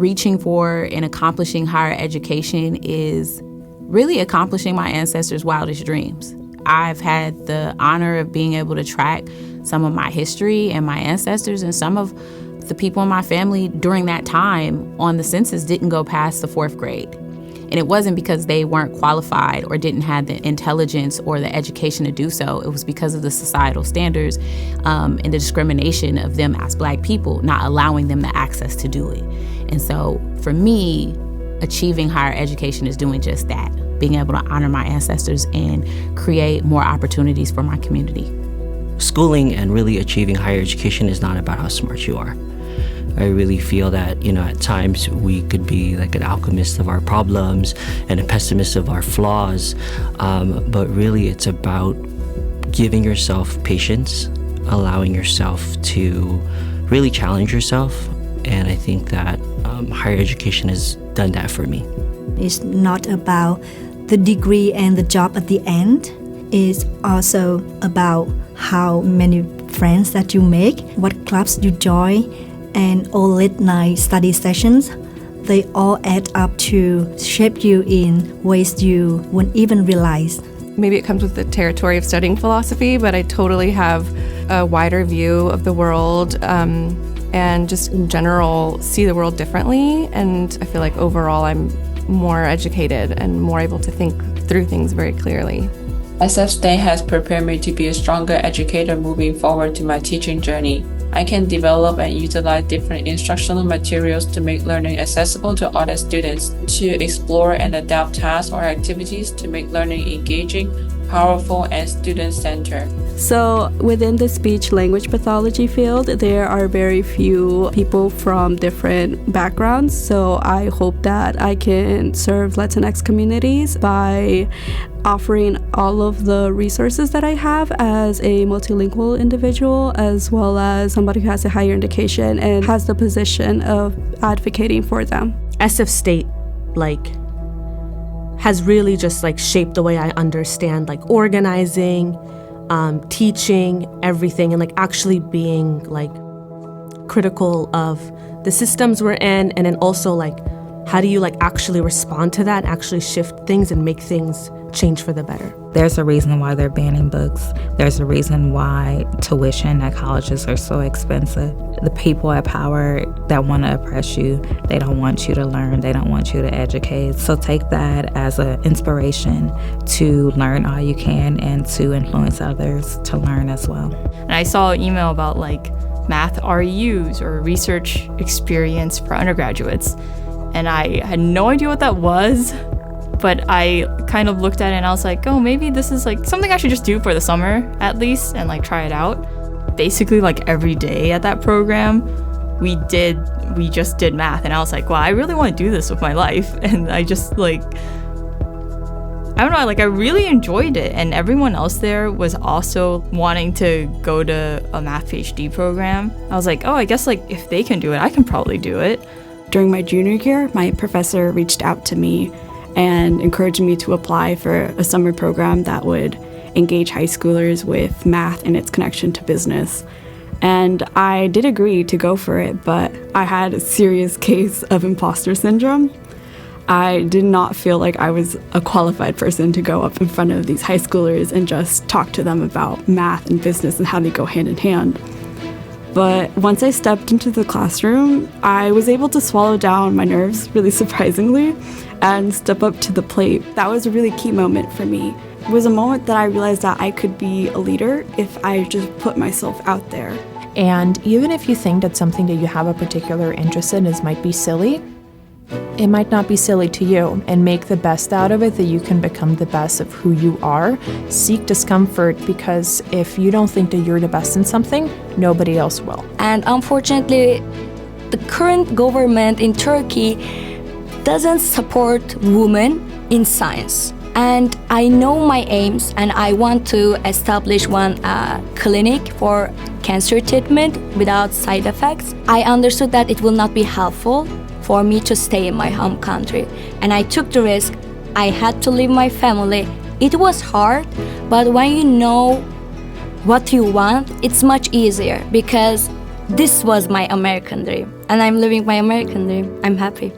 reaching for and accomplishing higher education is really accomplishing my ancestors' wildest dreams. I've had the honor of being able to track some of my history and my ancestors, and some of the people in my family during that time on the census didn't go past the 4th grade. And it wasn't because they weren't qualified or didn't have the intelligence or the education to do so. It was because of the societal standards and the discrimination of them as Black people, not allowing them the access to do it. And so for me, achieving higher education is doing just that, being able to honor my ancestors and create more opportunities for my community. Schooling and really achieving higher education is not about how smart you are. I really feel that, at times we could be like an alchemist of our problems and a pessimist of our flaws, but really it's about giving yourself patience, allowing yourself to really challenge yourself, and I think that higher education has done that for me. It's not about the degree and the job at the end. It's also about how many friends that you make, what clubs you join, and all late night study sessions. They all add up to shape you in ways you wouldn't even realize. Maybe it comes with the territory of studying philosophy, but I totally have a wider view of the world and just in general see the world differently. And I feel like overall I'm more educated and more able to think through things very clearly. SF State has prepared me to be a stronger educator moving forward to my teaching journey. I can develop and utilize different instructional materials to make learning accessible to other students, to explore and adapt tasks or activities to make learning engaging, powerful, and student-centered. So within the speech language pathology field, there are very few people from different backgrounds. So I hope that I can serve Latinx communities by offering all of the resources that I have as a multilingual individual, as well as somebody who has a higher education and has the position of advocating for them. SF State, has really just shaped the way I understand organizing, teaching, everything, and actually being critical of the systems we're in, and then also how do you actually respond to that and actually shift things and make things change for the better. There's a reason why they're banning books. There's a reason why tuition at colleges are so expensive. The people at power that want to oppress you, they don't want you to learn, they don't want you to educate. So take that as an inspiration to learn all you can and to influence others to learn as well. And I saw an email about math REUs or research experience for undergraduates. And I had no idea what that was, but I kind of looked at it and I was like, oh, maybe this is something I should just do for the summer at least and try it out. Basically every day at that program, we just did math, and I was like, wow, I really want to do this with my life. And I just I don't know, I really enjoyed it. And everyone else there was also wanting to go to a math PhD program. I was like, oh, I guess if they can do it, I can probably do it. During my junior year, my professor reached out to me and encouraged me to apply for a summer program that would engage high schoolers with math and its connection to business. And I did agree to go for it, but I had a serious case of imposter syndrome. I did not feel like I was a qualified person to go up in front of these high schoolers and just talk to them about math and business and how they go hand in hand. But once I stepped into the classroom, I was able to swallow down my nerves, really surprisingly, and step up to the plate. That was a really key moment for me. It was a moment that I realized that I could be a leader if I just put myself out there. And even if you think that something that you have a particular interest in might be silly, it might not be silly to you, and make the best out of it, that you can become the best of who you are. Seek discomfort, because if you don't think that you're the best in something, nobody else will. And unfortunately, the current government in Turkey doesn't support women in science. And I know my aims, and I want to establish one clinic for cancer treatment without side effects. I understood that it will not be helpful for me to stay in my home country, and I took the risk. I had to leave my family. It was hard, but when you know what you want, it's much easier, because this was my American dream, and I'm living my American dream. I'm happy.